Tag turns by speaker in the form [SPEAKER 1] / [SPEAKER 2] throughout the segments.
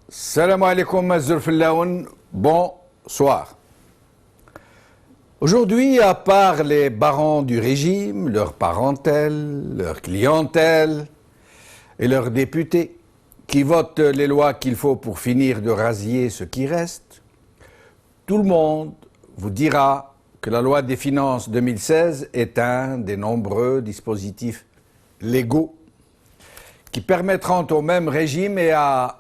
[SPEAKER 1] Salam alaikum Mazurfillaoun, bonsoir. Aujourd'hui, à part les barons du régime, leur parentèle, leur clientèle et leurs députés qui votent les lois qu'il faut pour finir de rasier ce qui reste, tout le monde vous dira que la loi des finances 2016 est un des nombreux dispositifs légaux qui permettront au même régime et à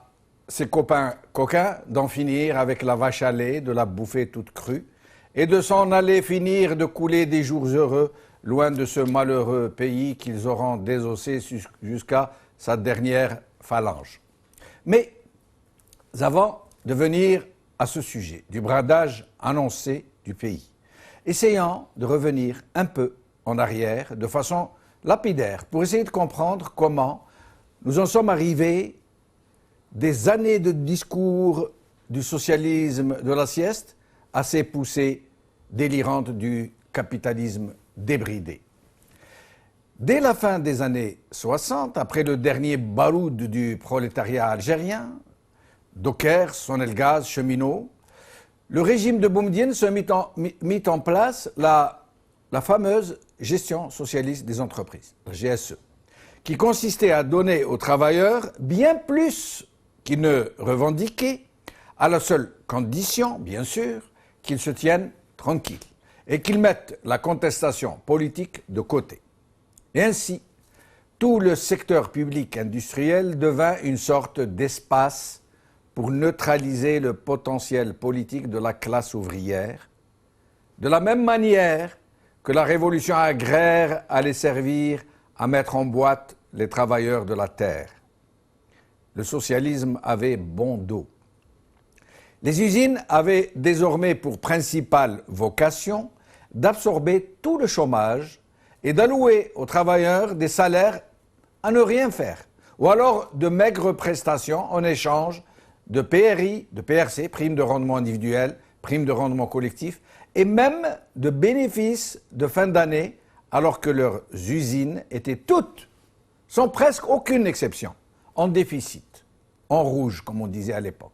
[SPEAKER 1] ses copains coquins d'en finir avec la vache à lait, de la bouffer toute crue et de s'en aller finir de couler des jours heureux loin de ce malheureux pays qu'ils auront désossé jusqu'à sa dernière phalange. Mais avant de venir à ce sujet du bradage annoncé du pays, essayons de revenir un peu en arrière de façon lapidaire pour essayer de comprendre comment nous en sommes arrivés des années de discours du socialisme de la sieste à ces poussées délirantes du capitalisme débridé. Dès la fin des années 60, après le dernier baroud du prolétariat algérien, dockers, Sonelgaz, cheminots, le régime de Boumedienne se mit en place la fameuse gestion socialiste des entreprises, la GSE, qui consistait à donner aux travailleurs bien plus qu'ils ne revendiquaient, à la seule condition, bien sûr, qu'ils se tiennent tranquilles et qu'ils mettent la contestation politique de côté. Et ainsi, tout le secteur public industriel devint une sorte d'espace pour neutraliser le potentiel politique de la classe ouvrière, de la même manière que la révolution agraire allait servir à mettre en boîte les travailleurs de la terre. Le socialisme avait bon dos. Les usines avaient désormais pour principale vocation d'absorber tout le chômage et d'allouer aux travailleurs des salaires à ne rien faire, ou alors de maigres prestations en échange de PRI, de PRC, primes de rendement individuel, primes de rendement collectif, et même de bénéfices de fin d'année, alors que leurs usines étaient toutes, sans presque aucune exception, en déficit, en rouge, comme on disait à l'époque.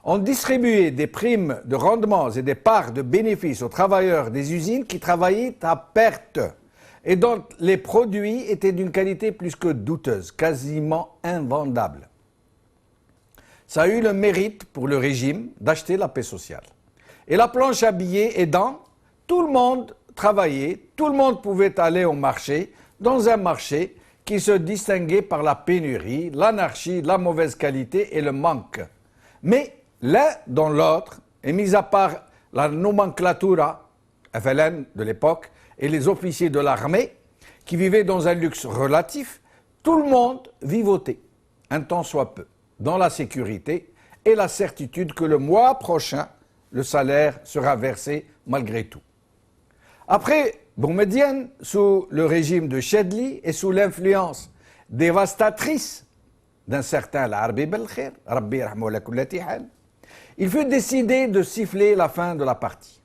[SPEAKER 1] On distribuait des primes de rendements et des parts de bénéfices aux travailleurs des usines qui travaillaient à perte et dont les produits étaient d'une qualité plus que douteuse, quasiment invendable. Ça a eu le mérite pour le régime d'acheter la paix sociale. Et la planche à billets aidant, tout le monde travaillait, tout le monde pouvait aller au marché, dans un marché qui se distinguait par la pénurie, l'anarchie, la mauvaise qualité et le manque. Mais l'un dans l'autre, et mis à part la nomenclatura FLN de l'époque et les officiers de l'armée, qui vivaient dans un luxe relatif, tout le monde vivotait, un temps soit peu, dans la sécurité et la certitude que le mois prochain, le salaire sera versé malgré tout. Après Boumedienne, sous le régime de Chedli et sous l'influence dévastatrice d'un certain Larbi Belkher, Rabbi Rahmou ala kullati hal, il fut décidé de siffler la fin de la partie.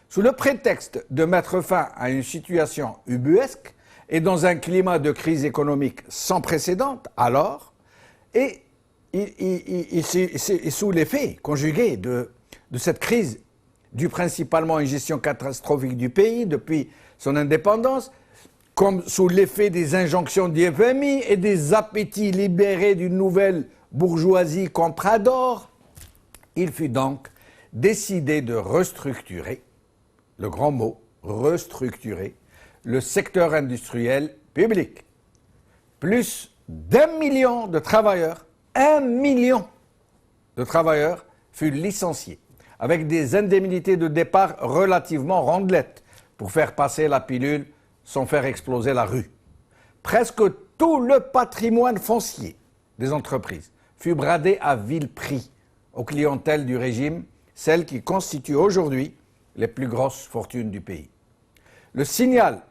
[SPEAKER 1] Sous le prétexte de mettre fin à une situation ubuesque et dans un climat de crise économique sans précédent, alors, et sous l'effet conjugué de cette crise due principalement à une gestion catastrophique du pays depuis son indépendance, comme sous l'effet des injonctions du FMI et des appétits libérés d'une nouvelle bourgeoisie comprador, il fut donc décidé de restructurer, le grand mot, restructurer, le secteur industriel public. Plus d'1 million de travailleurs, 1 million de travailleurs furent licenciés, avec des indemnités de départ relativement rondelettes pour faire passer la pilule sans faire exploser la rue. Presque tout le patrimoine foncier des entreprises fut bradé à vil prix aux clientèles du régime, celles qui constituent aujourd'hui les plus grosses fortunes du pays. Le signal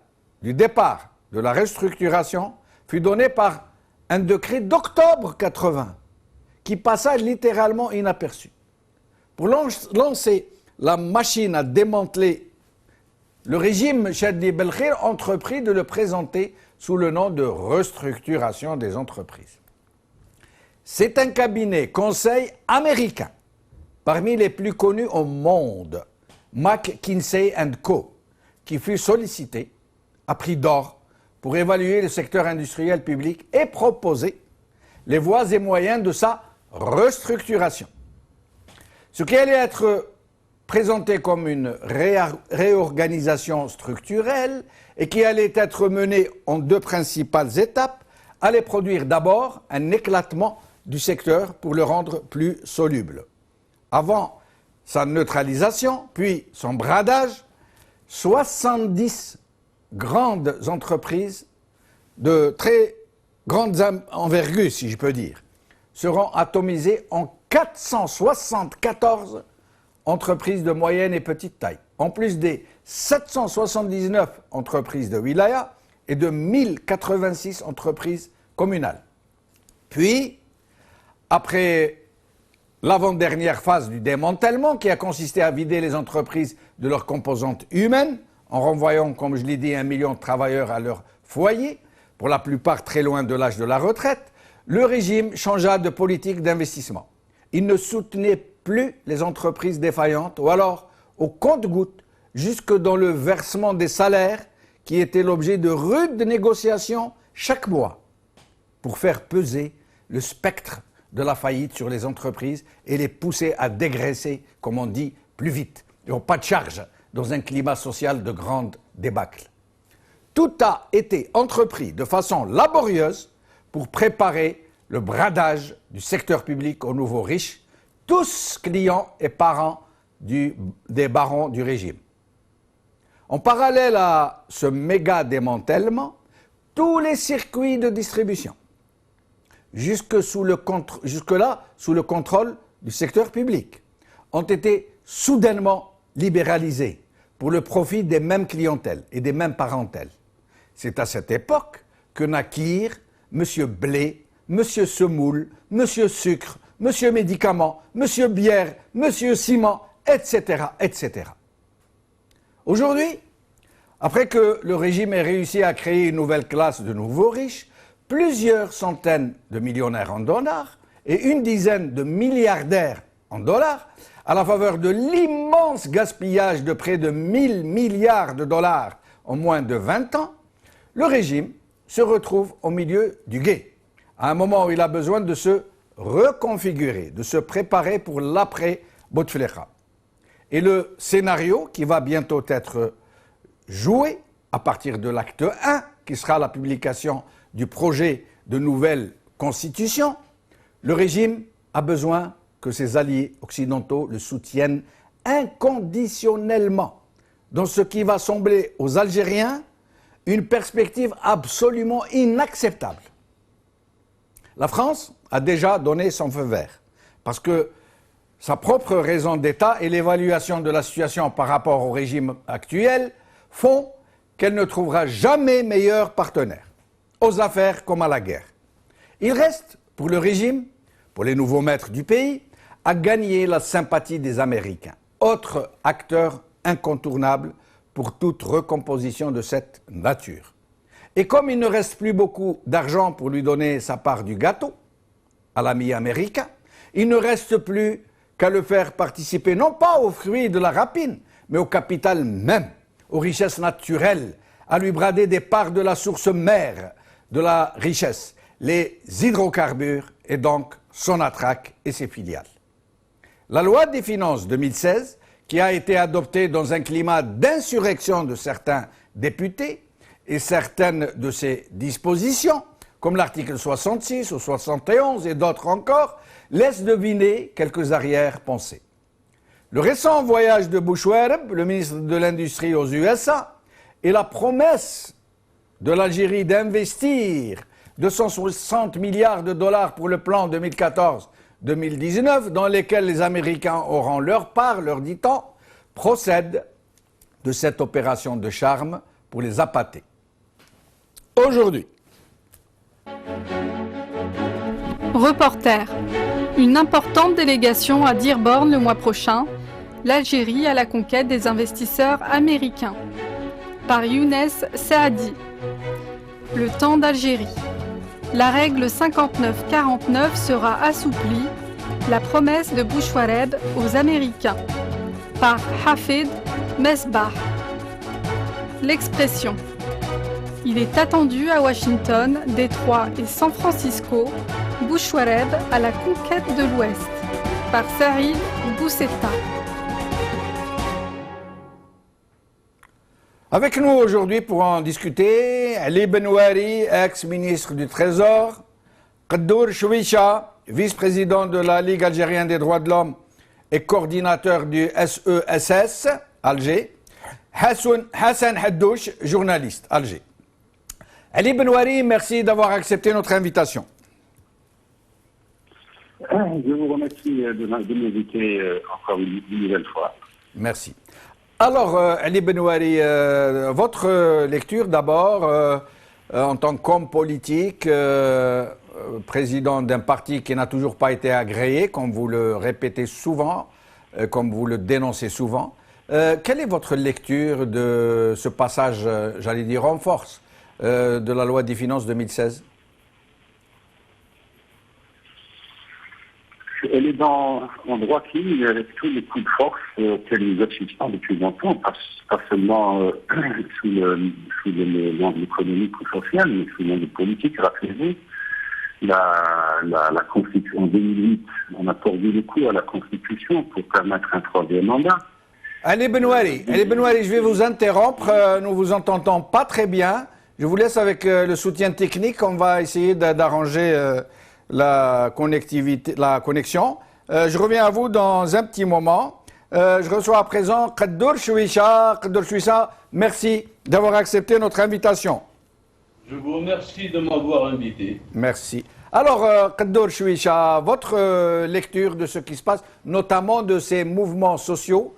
[SPEAKER 1] du départ de la restructuration fut donné par un décret d'octobre 80 qui passa littéralement inaperçu. Pour lancer la machine à démanteler, le régime Chedli Belkher entreprit de le présenter sous le nom de restructuration des entreprises. C'est un cabinet conseil américain, parmi les plus connus au monde, McKinsey & Co., qui fut sollicité à prix d'or pour évaluer le secteur industriel public et proposer les voies et moyens de sa restructuration. Ce qui allait être présenté comme une réorganisation structurelle et qui allait être menée en deux principales étapes, allait produire d'abord un éclatement du secteur pour le rendre plus soluble. Avant sa neutralisation, puis son bradage, 70 grandes entreprises de très grande envergure, si je peux dire, seront atomisées en 474 entreprises de moyenne et petite taille, en plus des 779 entreprises de wilaya et de 1086 entreprises communales. Puis, après l'avant-dernière phase du démantèlement, qui a consisté à vider les entreprises de leurs composantes humaines, en renvoyant, comme je l'ai dit, 1 million de travailleurs à leur foyer, pour la plupart très loin de l'âge de la retraite, le régime changea de politique d'investissement. Il ne soutenait plus les entreprises défaillantes, ou alors au compte-gouttes, jusque dans le versement des salaires qui étaient l'objet de rudes négociations chaque mois, pour faire peser le spectre de la faillite sur les entreprises et les pousser à dégraisser, comme on dit, plus vite, et au pas de charge, dans un climat social de grande débâcle. Tout a été entrepris de façon laborieuse pour préparer le bradage du secteur public aux nouveaux riches, tous clients et parents des barons du régime. En parallèle à ce méga démantèlement, tous les circuits de distribution, jusque-là sous le contrôle du secteur public, ont été soudainement libéralisés pour le profit des mêmes clientèles et des mêmes parentèles. C'est à cette époque que naquirent M. Blé, M. Semoule, M. Sucre, M. Médicament, M. Bière, M. Ciment, etc., etc. Aujourd'hui, après que le régime ait réussi à créer une nouvelle classe de nouveaux riches, plusieurs centaines de millionnaires en dollars et une dizaine de milliardaires en dollars, à la faveur de l'immense gaspillage de près de 1000 milliards de dollars en moins de 20 ans, le régime se retrouve au milieu du gué, à un moment où il a besoin de se reconfigurer, de se préparer pour l'après-Bouteflika. Et le scénario qui va bientôt être joué à partir de l'acte 1, qui sera la publication du projet de nouvelle constitution, le régime a besoin que ses alliés occidentaux le soutiennent inconditionnellement dans ce qui va sembler aux Algériens une perspective absolument inacceptable. La France a déjà donné son feu vert, parce que sa propre raison d'État et l'évaluation de la situation par rapport au régime actuel font qu'elle ne trouvera jamais meilleur partenaire, aux affaires comme à la guerre. Il reste, pour le régime, pour les nouveaux maîtres du pays, à gagner la sympathie des Américains, autre acteur incontournable pour toute recomposition de cette nature. Et comme il ne reste plus beaucoup d'argent pour lui donner sa part du gâteau à l'ami américain, il ne reste plus qu'à le faire participer non pas aux fruits de la rapine, mais au capital même, aux richesses naturelles, à lui brader des parts de la source mère de la richesse, les hydrocarbures et donc Sonatrach et ses filiales. La loi des finances 2016, qui a été adoptée dans un climat d'insurrection de certains députés, et certaines de ses dispositions, comme l'article 66 ou 71 et d'autres encore, laissent deviner quelques arrière-pensées. Le récent voyage de Bouchouerb, le ministre de l'Industrie aux USA, et la promesse de l'Algérie d'investir 260 milliards de dollars pour le plan 2014-2019, dans lesquels les Américains auront leur part, leur dit-on, procèdent de cette opération de charme pour les appâter. Aujourd'hui.
[SPEAKER 2] Reporter. Une importante délégation à Dearborn le mois prochain. L'Algérie à la conquête des investisseurs américains. Par Younes Saadi. Le temps d'Algérie. la règle 59-49 sera assouplie, la promesse de Bouchouareb aux Américains, par Hafid Mesbah. L'expression. Il est attendu à Washington, Détroit et San Francisco, Bouchouareb à la conquête de l'Ouest, par Saïd Boussetta.
[SPEAKER 1] Avec nous aujourd'hui pour en discuter, Ali Benouari, ex-ministre du Trésor, Qaddour Chouicha, vice-président de la Ligue algérienne des droits de l'homme et coordinateur du SESS, Alger, Hassan Haddouche, journaliste, Alger. Ali Benouari, merci d'avoir accepté notre invitation.
[SPEAKER 3] Je vous remercie de m'inviter encore une nouvelle fois.
[SPEAKER 1] Merci. Alors, Ali Benouari, votre lecture d'abord, en tant qu'homme politique, président d'un parti qui n'a toujours pas été agréé, comme vous le répétez souvent, comme vous le dénoncez souvent. Quelle est votre lecture de ce passage, j'allais dire en force, de la loi des finances 2016 ?
[SPEAKER 3] Elle est en droite ligne avec tous les coups de force auxquels nous assistons depuis longtemps, pas seulement sous le monde économique ou social, mais sous le monde politique. Rappelez-vous, la Constitution en 2008, on a tordu le cou à la Constitution pour permettre un troisième mandat.
[SPEAKER 1] Ali Benouari, je vais vous interrompre, nous vous entendons pas très bien. Je vous laisse avec le soutien technique, on va essayer d'arranger la connexion. Je reviens à vous dans un petit moment. Je reçois à présent Qaddour Chouicha. Qaddour Chouicha, merci d'avoir accepté notre invitation.
[SPEAKER 4] Je vous remercie de m'avoir invité.
[SPEAKER 1] Merci. Alors, Qaddour Chouicha, votre lecture de ce qui se passe, notamment de ces mouvements sociaux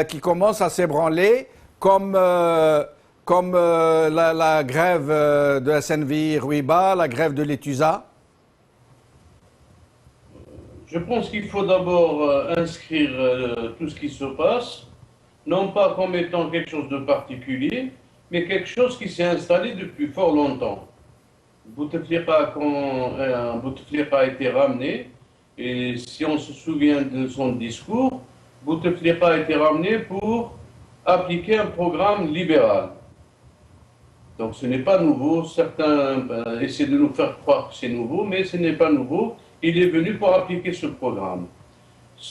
[SPEAKER 1] qui commencent à s'ébranler, comme la grève de SNV Rouiba, la grève de l'Etusa.
[SPEAKER 4] Je pense qu'il faut d'abord inscrire tout ce qui se passe, non pas comme étant quelque chose de particulier, mais quelque chose qui s'est installé depuis fort longtemps. Bouteflika a été ramené, et si on se souvient de son discours, Bouteflika a été ramené pour appliquer un programme libéral. Donc ce n'est pas nouveau, certains essaient de nous faire croire que c'est nouveau, mais ce n'est pas nouveau. Il est venu pour appliquer ce programme.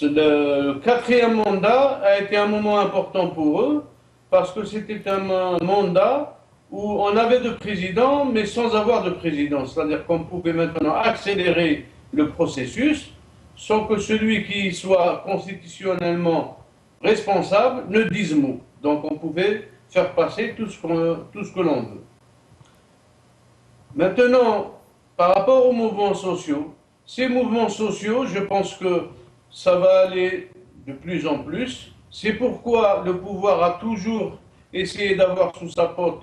[SPEAKER 4] Le quatrième mandat a été un moment important pour eux, parce que c'était un mandat où on avait de président, mais sans avoir de président. C'est-à-dire qu'on pouvait maintenant accélérer le processus, sans que celui qui soit constitutionnellement responsable ne dise mot. Donc on pouvait faire passer tout ce que l'on veut. Maintenant, par rapport aux mouvements sociaux, ces mouvements sociaux, je pense que ça va aller de plus en plus. C'est pourquoi le pouvoir a toujours essayé d'avoir sous sa pote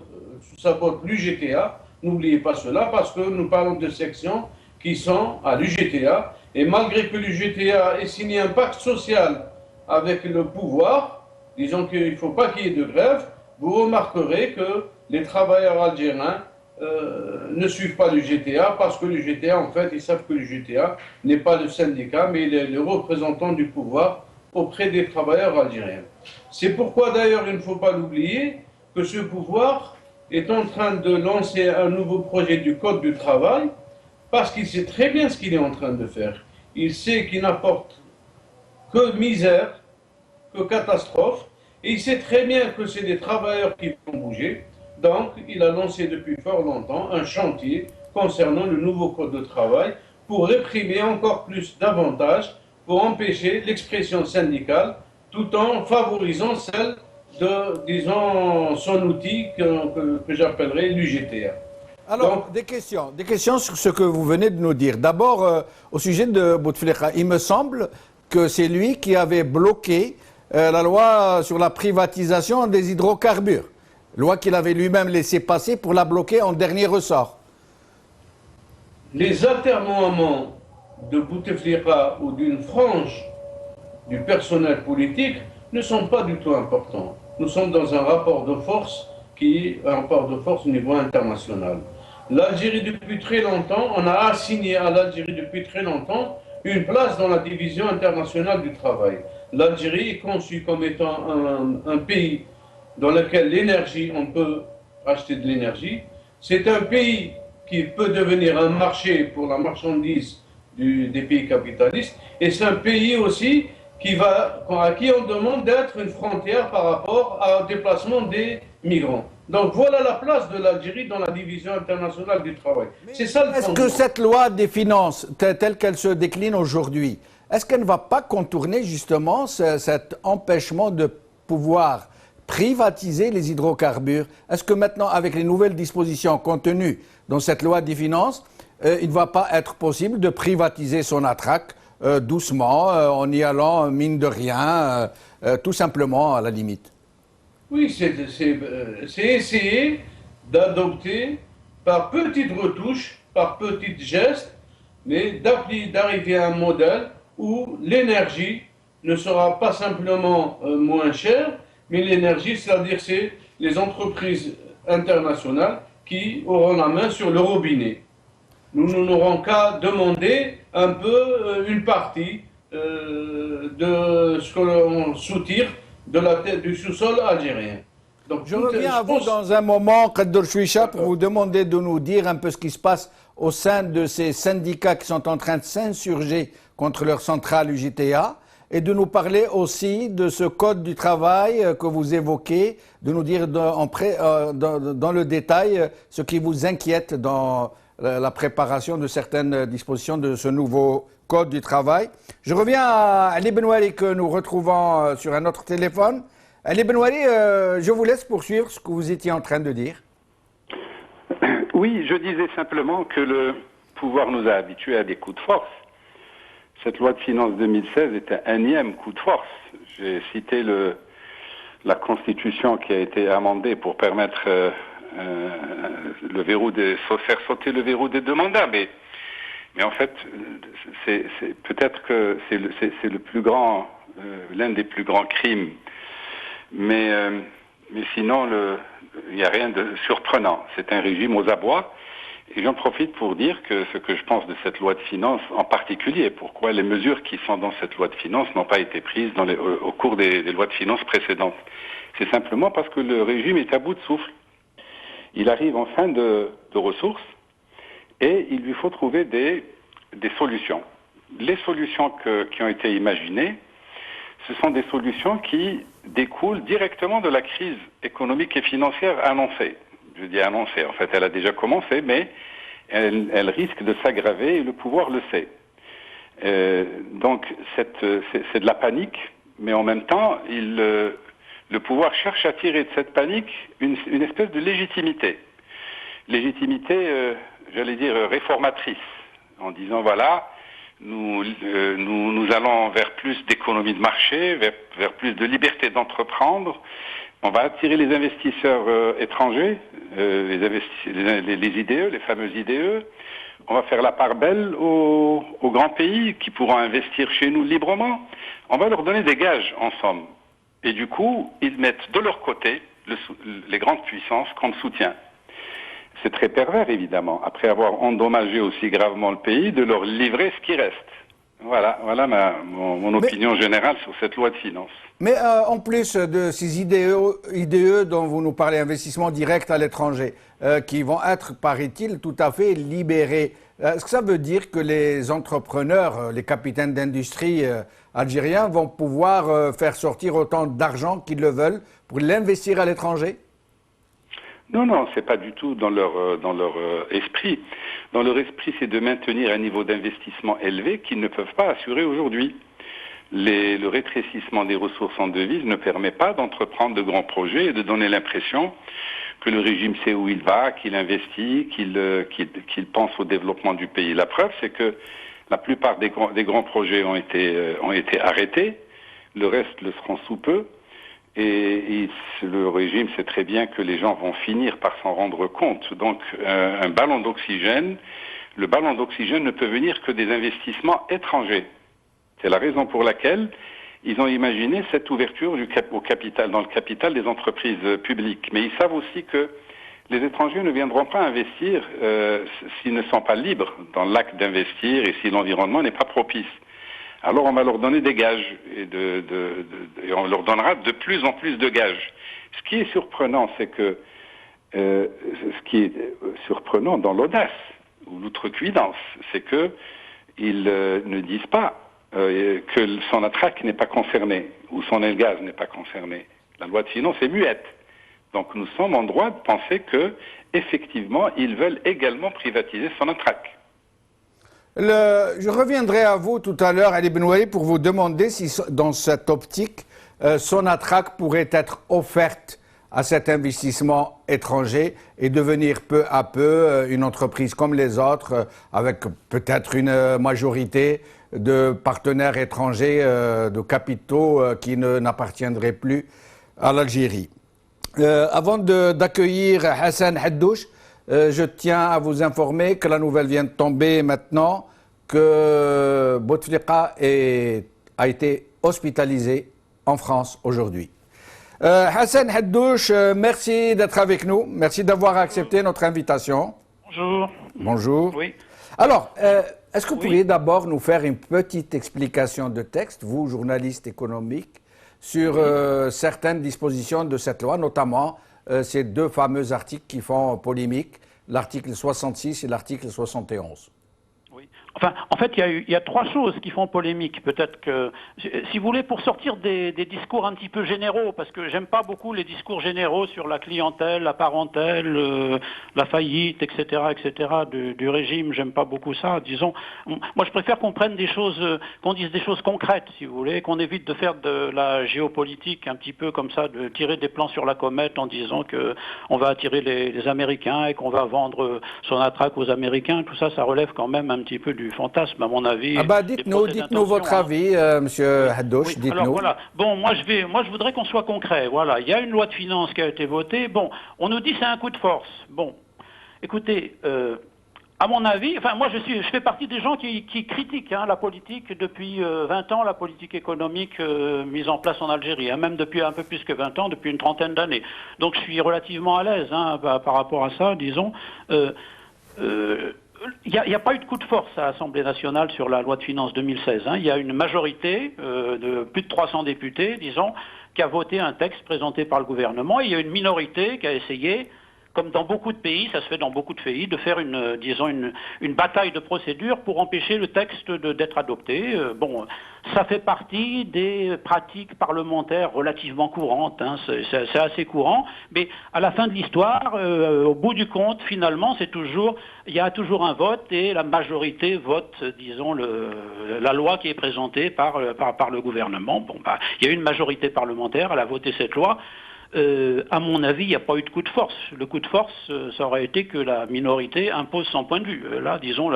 [SPEAKER 4] l'UGTA. N'oubliez pas cela, parce que nous parlons de sections qui sont à l'UGTA. Et malgré que l'UGTA ait signé un pacte social avec le pouvoir, disons qu'il ne faut pas qu'il y ait de grève, vous remarquerez que les travailleurs algériens ne suivent pas l'UGTA, parce que l'UGTA, en fait, ils savent que l'UGTA n'est pas le syndicat, mais il est le représentant du pouvoir auprès des travailleurs algériens. C'est pourquoi, d'ailleurs, il ne faut pas l'oublier, que ce pouvoir est en train de lancer un nouveau projet du Code du travail, parce qu'il sait très bien ce qu'il est en train de faire. Il sait qu'il n'apporte que misère, que catastrophe, et il sait très bien que c'est des travailleurs qui vont bouger. Donc, il a lancé depuis fort longtemps un chantier concernant le nouveau code de travail pour réprimer encore plus davantage, pour empêcher l'expression syndicale, tout en favorisant celle de, disons, son outil que j'appellerais l'UGTA.
[SPEAKER 1] Alors,
[SPEAKER 4] Donc,
[SPEAKER 1] des questions sur ce que vous venez de nous dire. D'abord, au sujet de Bouteflika, il me semble que c'est lui qui avait bloqué la loi sur la privatisation des hydrocarbures. Loi qu'il avait lui-même laissé passer pour la bloquer en dernier ressort.
[SPEAKER 4] Les atermoiements de Bouteflika ou d'une frange du personnel politique ne sont pas du tout importants. Nous sommes dans un rapport de force qui est un rapport de force au niveau international. L'Algérie, depuis très longtemps, on a assigné à l'Algérie depuis très longtemps une place dans la division internationale du travail. L'Algérie est conçue comme étant un pays dans lequel l'énergie, on peut acheter de l'énergie. C'est un pays qui peut devenir un marché pour la marchandise des pays capitalistes. Et c'est un pays aussi à qui on demande d'être une frontière par rapport au déplacement des migrants. Donc voilà la place de l'Algérie dans la division internationale du travail. C'est ça le
[SPEAKER 1] Est-ce
[SPEAKER 4] fondement.
[SPEAKER 1] que cette loi des finances, telle qu'elle se décline aujourd'hui, est-ce qu'elle ne va pas contourner justement cet empêchement de pouvoir privatiser les hydrocarbures? Est-ce que maintenant, avec les nouvelles dispositions contenues dans cette loi des finances, il ne va pas être possible de privatiser son attraque doucement, en y allant mine de rien, tout simplement à la limite?
[SPEAKER 4] Oui, c'est essayer d'adopter par petites retouches, par petits gestes, mais d'arriver à un modèle où l'énergie ne sera pas simplement moins chère, mais l'énergie, c'est-à-dire c'est les entreprises internationales qui auront la main sur le robinet. Nous n'aurons qu'à demander un peu une partie de ce que l'on soutire de la tête du sous-sol algérien. Donc,
[SPEAKER 1] Je reviens à vous dans un moment, Khader Chouicha, pour vous demander de nous dire un peu ce qui se passe au sein de ces syndicats qui sont en train de s'insurger contre leur centrale UJTA et de nous parler aussi de ce code du travail que vous évoquez, de nous dire dans le détail ce qui vous inquiète dans la préparation de certaines dispositions de ce nouveau code du travail. Je reviens à Ali Benouari que nous retrouvons sur un autre téléphone. Ali Benouari, je vous laisse poursuivre ce que vous étiez en train de dire.
[SPEAKER 5] Oui, je disais simplement que le pouvoir nous a habitués à des coups de force. Cette loi de finances 2016 est un énième coup de force. J'ai cité la Constitution qui a été amendée pour permettre faire sauter le verrou des deux mandats, mais en fait, c'est peut-être que c'est le plus grand, l'un des plus grands crimes. Mais sinon, il n'y a rien de surprenant. C'est un régime aux abois. Et j'en profite pour dire que ce que je pense de cette loi de finances en particulier, pourquoi les mesures qui sont dans cette loi de finances n'ont pas été prises au cours des lois de finances précédentes. C'est simplement parce que le régime est à bout de souffle. Il arrive en fin de ressources et il lui faut trouver des solutions. Les solutions qui ont été imaginées, ce sont des solutions qui découlent directement de la crise économique et financière annoncée. Je dis annoncée, en fait elle a déjà commencé, mais elle risque de s'aggraver et le pouvoir le sait. Donc c'est de la panique, mais en même temps, le pouvoir cherche à tirer de cette panique une espèce de légitimité. Légitimité, j'allais dire, réformatrice, en disant voilà, nous allons vers plus d'économie de marché, vers plus de liberté d'entreprendre. On va attirer les investisseurs étrangers, les IDE, les fameux IDE. On va faire la part belle aux grands pays qui pourront investir chez nous librement. On va leur donner des gages, en somme. Et du coup, ils mettent de leur côté les grandes puissances comme soutien. C'est très pervers, évidemment, après avoir endommagé aussi gravement le pays, de leur livrer ce qui reste. Voilà mon opinion générale sur cette loi de finances.
[SPEAKER 1] Mais en plus de ces IDE dont vous nous parlez, investissements directs à l'étranger, qui vont être, paraît-il, tout à fait libérés, est-ce que ça veut dire que les entrepreneurs, les capitaines d'industrie algériens vont pouvoir faire sortir autant d'argent qu'ils le veulent pour l'investir à l'étranger?
[SPEAKER 5] Non, c'est pas du tout dans leur esprit. Dans leur esprit, c'est de maintenir un niveau d'investissement élevé qu'ils ne peuvent pas assurer aujourd'hui. Le rétrécissement des ressources en devises ne permet pas d'entreprendre de grands projets et de donner l'impression que le régime sait où il va, qu'il investit, qu'il pense au développement du pays. La preuve, c'est que la plupart des grands projets ont été arrêtés. Le reste le seront sous peu. Et le régime sait très bien que les gens vont finir par s'en rendre compte. Donc, le ballon d'oxygène ne peut venir que des investissements étrangers. C'est la raison pour laquelle ils ont imaginé cette ouverture dans le capital des entreprises publiques. Mais ils savent aussi que les étrangers ne viendront pas investir s'ils ne sont pas libres dans l'acte d'investir et si l'environnement n'est pas propice. Alors on va leur donner des gages et on leur donnera de plus en plus de gages. Ce qui est surprenant, c'est que ce qui est surprenant dans l'audace ou l'outrecuidance, c'est que ils ne disent pas que son attraque n'est pas concerné ou son gaz n'est pas concerné. La loi de finances est muette. Donc nous sommes en droit de penser que, effectivement, ils veulent également privatiser son attraque.
[SPEAKER 1] Je reviendrai à vous tout à l'heure, Ali Benoît, pour vous demander si, dans cette optique, Sonatrach pourrait être offerte à cet investissement étranger et devenir peu à peu une entreprise comme les autres, avec peut-être une majorité de partenaires étrangers, de capitaux qui n'appartiendraient plus à l'Algérie. Avant d'accueillir Hassan Haddouche, je tiens à vous informer que la nouvelle vient de tomber maintenant, que Bouteflika a été hospitalisé en France aujourd'hui. Hassan Haddouche, merci d'être avec nous. Merci d'avoir accepté notre invitation.
[SPEAKER 6] Bonjour.
[SPEAKER 1] Bonjour.
[SPEAKER 6] Oui.
[SPEAKER 1] Alors, est-ce que vous pourriez d'abord nous faire une petite explication de texte, vous, journaliste économique, sur certaines dispositions de cette loi, notamment ces deux fameux articles qui font polémique, l'article 66 et l'article 71.
[SPEAKER 6] Oui. Enfin, en fait, il y a trois choses qui font polémique. Peut-être que, si vous voulez, pour sortir des discours un petit peu généraux, parce que j'aime pas beaucoup les discours généraux sur la clientèle, la parentèle, la faillite, etc., du régime. J'aime pas beaucoup ça. Disons, moi, je préfère qu'on prenne des choses, qu'on dise des choses concrètes, si vous voulez, qu'on évite de faire de la géopolitique un petit peu comme ça, de tirer des plans sur la comète en disant que on va attirer les Américains et qu'on va vendre Sonatrach aux Américains. Tout ça, ça relève quand même un petit peu du fantasme, à mon avis.
[SPEAKER 1] Ah bah dites-nous votre avis, Monsieur Haddouche,
[SPEAKER 6] oui,
[SPEAKER 1] dites-nous.
[SPEAKER 6] alors voilà. Bon, moi je voudrais qu'on soit concret. Voilà, il y a une loi de finances qui a été votée. Bon, on nous dit c'est un coup de force. Bon, écoutez, à mon avis, enfin moi je fais partie des gens qui critiquent la politique depuis 20 ans, la politique économique mise en place en Algérie, même depuis un peu plus que 20 ans, depuis une trentaine d'années. Donc je suis relativement à l'aise par rapport à ça, disons. Il n'y a pas eu de coup de force à l'Assemblée nationale sur la loi de finances 2016. Il y a une majorité de plus de 300 députés, disons, qui a voté un texte présenté par le gouvernement. Et il y a une minorité qui a essayé, comme dans beaucoup de pays, ça se fait dans beaucoup de pays, de faire une bataille de procédure pour empêcher le texte d'être adopté. Bon, ça fait partie des pratiques parlementaires relativement courantes, c'est assez courant, mais à la fin de l'histoire, au bout du compte, finalement, il y a toujours un vote et la majorité vote, disons, la loi qui est présentée par le gouvernement. Bon, il y a eu une majorité parlementaire, elle a voté cette loi. À mon avis, il n'y a pas eu de coup de force. Le coup de force, ça aurait été que la minorité impose son point de vue. Là, disons,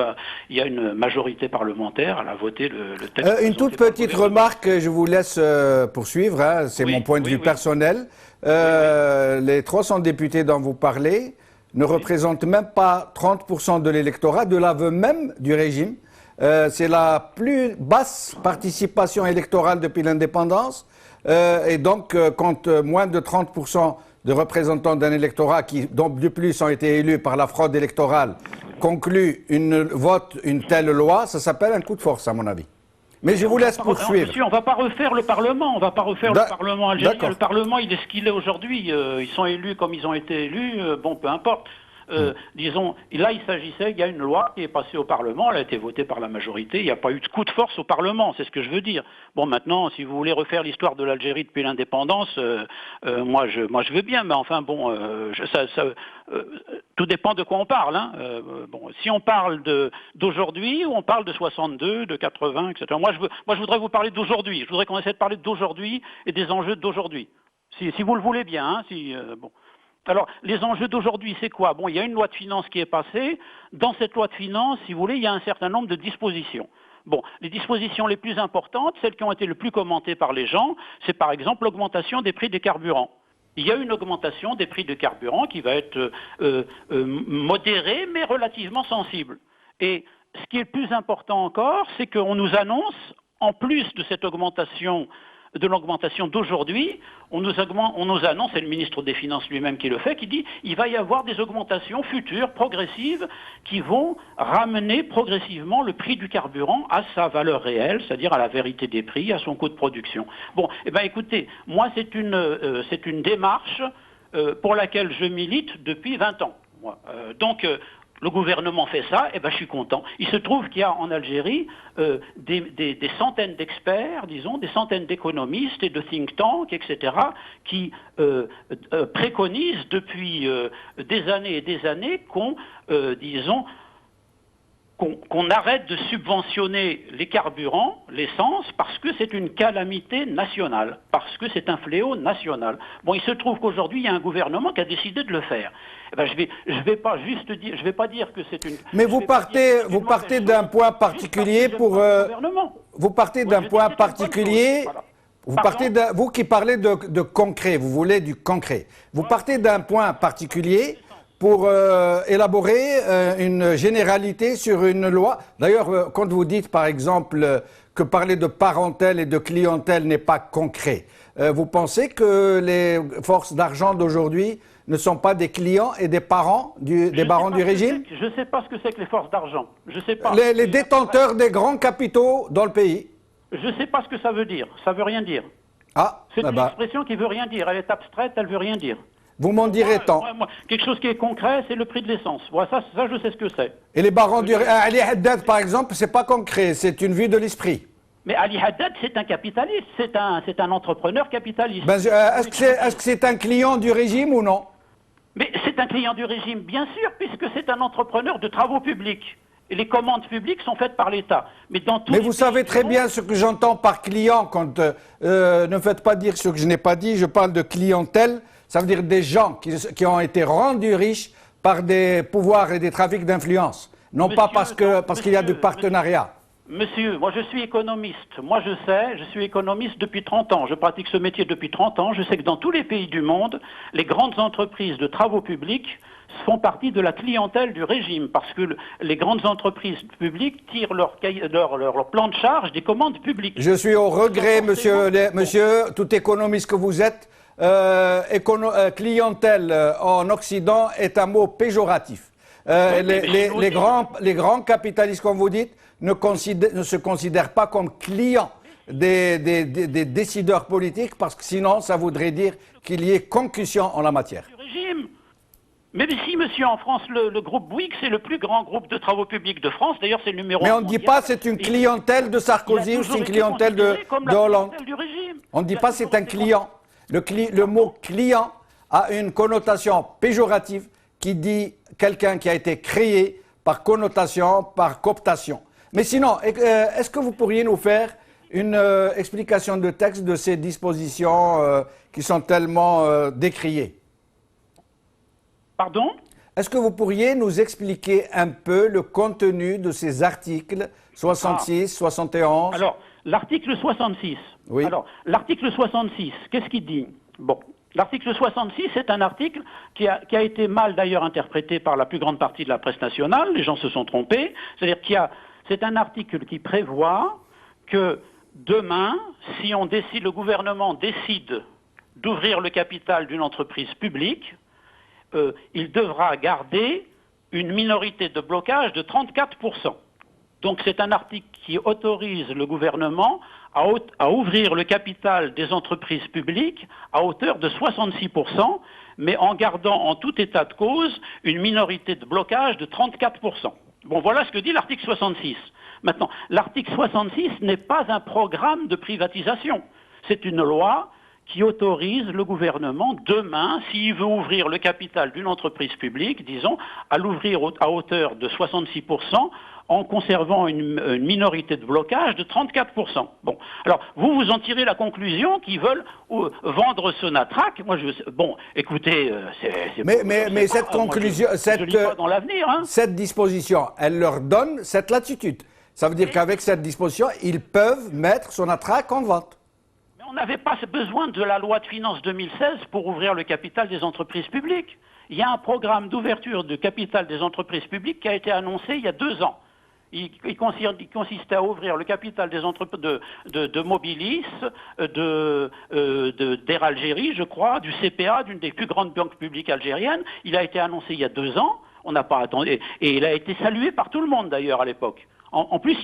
[SPEAKER 6] il y a une majorité parlementaire, elle a voté le texte.
[SPEAKER 1] Une toute petite remarque, je vous laisse poursuivre, c'est mon point de vue personnel. Les 300 députés dont vous parlez ne représentent même pas 30% de l'électorat, de l'aveu même du régime. C'est la plus basse participation électorale depuis l'indépendance. Et donc, quand moins de 30% de représentants d'un électorat qui, donc de plus, ont été élus par la fraude électorale, concluent votent une telle loi, ça s'appelle un coup de force, à mon avis. Mais je vous laisse poursuivre.
[SPEAKER 6] Monsieur, on ne va pas refaire le Parlement, le Parlement algérien. Le Parlement, il est ce qu'il est aujourd'hui. Ils sont élus comme ils ont été élus, bon, peu importe. Disons, là, il s'agissait, il y a une loi qui est passée au Parlement, elle a été votée par la majorité, il n'y a pas eu de coup de force au Parlement, c'est ce que je veux dire. Bon, maintenant, si vous voulez refaire l'histoire de l'Algérie depuis l'indépendance, moi je veux bien, mais enfin, bon, tout dépend de quoi on parle. Bon, si on parle d'aujourd'hui, ou on parle de 62, de 80, etc. Moi, je voudrais vous parler d'aujourd'hui, je voudrais qu'on essaie de parler d'aujourd'hui et des enjeux d'aujourd'hui. Si vous le voulez bien, bon. Alors, les enjeux d'aujourd'hui, c'est quoi? Bon, il y a une loi de finances qui est passée. Dans cette loi de finances, si vous voulez, il y a un certain nombre de dispositions. Bon, les dispositions les plus importantes, celles qui ont été le plus commentées par les gens, c'est par exemple l'augmentation des prix des carburants. Il y a une augmentation des prix de carburant qui va être modérée, mais relativement sensible. Et ce qui est le plus important encore, c'est qu'on nous annonce, en plus de cette augmentation de l'augmentation d'aujourd'hui, on nous annonce, c'est le ministre des Finances lui-même qui le fait, qui dit il va y avoir des augmentations futures, progressives, qui vont ramener progressivement le prix du carburant à sa valeur réelle, c'est-à-dire à la vérité des prix, à son coût de production. Bon, eh bien écoutez, moi c'est une démarche pour laquelle je milite depuis 20 ans. Donc, le gouvernement fait ça, et ben je suis content. Il se trouve qu'il y a en Algérie des centaines d'experts, disons, des centaines d'économistes et de think tanks, etc., qui préconisent depuis des années et des années qu'on arrête de subventionner les carburants, l'essence, parce que c'est une calamité nationale, parce que c'est un fléau national. Bon, il se trouve qu'aujourd'hui, il y a un gouvernement qui a décidé de le faire. Eh ben, je vais pas dire que c'est une...
[SPEAKER 1] Mais vous partez d'un point particulier pour... vous partez d'un point particulier... Vous qui parlez de concret, vous voulez du concret. Vous partez d'un point particulier pour élaborer une généralité sur une loi. D'ailleurs, quand vous dites, par exemple, que parler de parentèle et de clientèle n'est pas concret, vous pensez que les forces d'argent d'aujourd'hui ne sont pas des clients et des parents des barons du régime?
[SPEAKER 6] Je ne sais pas ce que c'est que les forces d'argent. Je sais pas.
[SPEAKER 1] Les détenteurs des grands capitaux dans le pays.
[SPEAKER 6] Je ne sais pas ce que ça veut dire. Ça ne veut rien dire.
[SPEAKER 1] Ah,
[SPEAKER 6] c'est une expression qui ne veut rien dire. Elle est abstraite, elle ne veut rien dire.
[SPEAKER 1] Vous m'en direz tant.
[SPEAKER 6] Quelque chose qui est concret, c'est le prix de l'essence. Voilà, ça, je sais ce que c'est.
[SPEAKER 1] Et les barons du Ali Haddad, par exemple, c'est pas concret, c'est une vue de l'esprit.
[SPEAKER 6] Mais Ali Haddad, c'est un capitaliste, c'est un entrepreneur capitaliste.
[SPEAKER 1] Ben, est-ce que c'est un client du régime ou non?
[SPEAKER 6] Mais c'est un client du régime, bien sûr, puisque c'est un entrepreneur de travaux publics. Et les commandes publiques sont faites par l'État. Mais
[SPEAKER 1] vous savez très bien ce que j'entends par client quand ne me faites pas dire ce que je n'ai pas dit, je parle de clientèle. Ça veut dire des gens qui ont été rendus riches par des pouvoirs et des trafics d'influence. Non pas parce qu'il y a du partenariat.
[SPEAKER 6] Monsieur, moi je suis économiste. Moi je suis économiste depuis 30 ans. Je pratique ce métier depuis 30 ans. Je sais que dans tous les pays du monde, les grandes entreprises de travaux publics font partie de la clientèle du régime parce que les grandes entreprises publiques tirent leur plan de charge des commandes publiques.
[SPEAKER 1] Je suis au regret, monsieur, tout économiste que vous êtes. Clientèle en Occident est un mot péjoratif. Les grands capitalistes, comme vous dites, ne se considèrent pas comme clients des décideurs politiques parce que sinon ça voudrait dire qu'il y ait concussion en la matière.
[SPEAKER 6] Mais si, monsieur, en France, le groupe Bouygues, c'est le plus grand groupe de travaux publics de France. D'ailleurs, c'est le numéro 1.
[SPEAKER 1] Mais on ne dit pas c'est une clientèle de Sarkozy ou c'est une clientèle de Hollande. On ne dit pas c'est un client. Le mot client a une connotation péjorative qui dit quelqu'un qui a été créé par connotation, par cooptation. Mais sinon, est-ce que vous pourriez nous faire une explication de texte de ces dispositions qui sont tellement décriées?
[SPEAKER 6] Pardon?
[SPEAKER 1] Est-ce que vous pourriez nous expliquer un peu le contenu de ces articles 66, 71?
[SPEAKER 6] Alors, l'article 66.
[SPEAKER 1] Oui.
[SPEAKER 6] Alors, l'article 66, qu'est-ce qu'il dit? Bon, l'article 66 est un article qui a été mal d'ailleurs interprété par la plus grande partie de la presse nationale. Les gens se sont trompés. C'est-à-dire c'est un article qui prévoit que demain, si le gouvernement décide d'ouvrir le capital d'une entreprise publique, il devra garder une minorité de blocage de 34%. Donc c'est un article qui autorise le gouvernement à ouvrir le capital des entreprises publiques à hauteur de 66%, mais en gardant en tout état de cause une minorité de blocage de 34%. Bon, voilà ce que dit l'article 66. Maintenant, l'article 66 n'est pas un programme de privatisation. C'est une loi qui autorise le gouvernement demain, s'il veut ouvrir le capital d'une entreprise publique, disons, à l'ouvrir à hauteur de 66%, en conservant une minorité de blocage de 34%. Bon, alors vous en tirez la conclusion qu'ils veulent vendre Sonatrach. Moi, bon, écoutez,
[SPEAKER 1] mais cette conclusion,
[SPEAKER 6] je lis pas dans l'avenir, hein.
[SPEAKER 1] Cette disposition, elle leur donne cette latitude. Ça veut dire qu'avec cette disposition, ils peuvent mettre Sonatrach en vente.
[SPEAKER 6] Mais on n'avait pas besoin de la loi de finances 2016 pour ouvrir le capital des entreprises publiques. Il y a un programme d'ouverture de capital des entreprises publiques qui a été annoncé il y a 2 ans. Il consistait à ouvrir le capital des entreprises de Mobilis, d'Air Algérie, je crois, du CPA, d'une des plus grandes banques publiques algériennes. Il a été annoncé il y a 2 ans. On n'a pas attendu. Et il a été salué par tout le monde d'ailleurs à l'époque. En plus,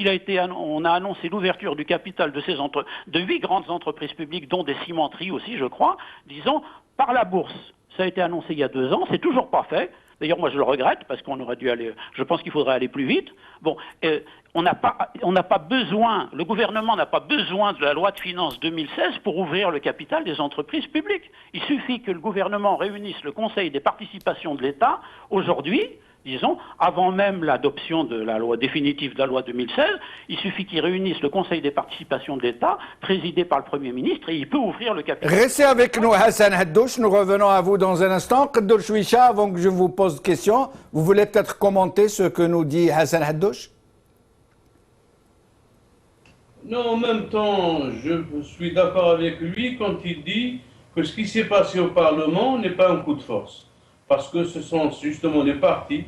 [SPEAKER 6] on a annoncé l'ouverture du capital de 8 grandes entreprises publiques, dont des cimenteries aussi, je crois, disons, par la bourse. Ça a été annoncé il y a 2 ans, c'est toujours pas fait. D'ailleurs, moi, je le regrette parce qu'on aurait dû aller. Je pense qu'il faudrait aller plus vite. Bon, on n'a pas besoin. Le gouvernement n'a pas besoin de la loi de finances 2016 pour ouvrir le capital des entreprises publiques. Il suffit que le gouvernement réunisse le Conseil des participations de l'État aujourd'hui. Disons, avant même l'adoption de la loi définitive de la loi 2016, il suffit qu'ils réunissent le Conseil des participations de l'État, présidé par le Premier ministre, et il peut ouvrir le capital.
[SPEAKER 1] Restez avec nous, Hassan Haddouche. Nous revenons à vous dans un instant. Qaddour Chouicha, avant que je vous pose de questions, vous voulez peut-être commenter ce que nous dit Hassan Haddouche?
[SPEAKER 4] Non, en même temps, je suis d'accord avec lui quand il dit que ce qui s'est passé au Parlement n'est pas un coup de force. Parce que ce sont justement les partis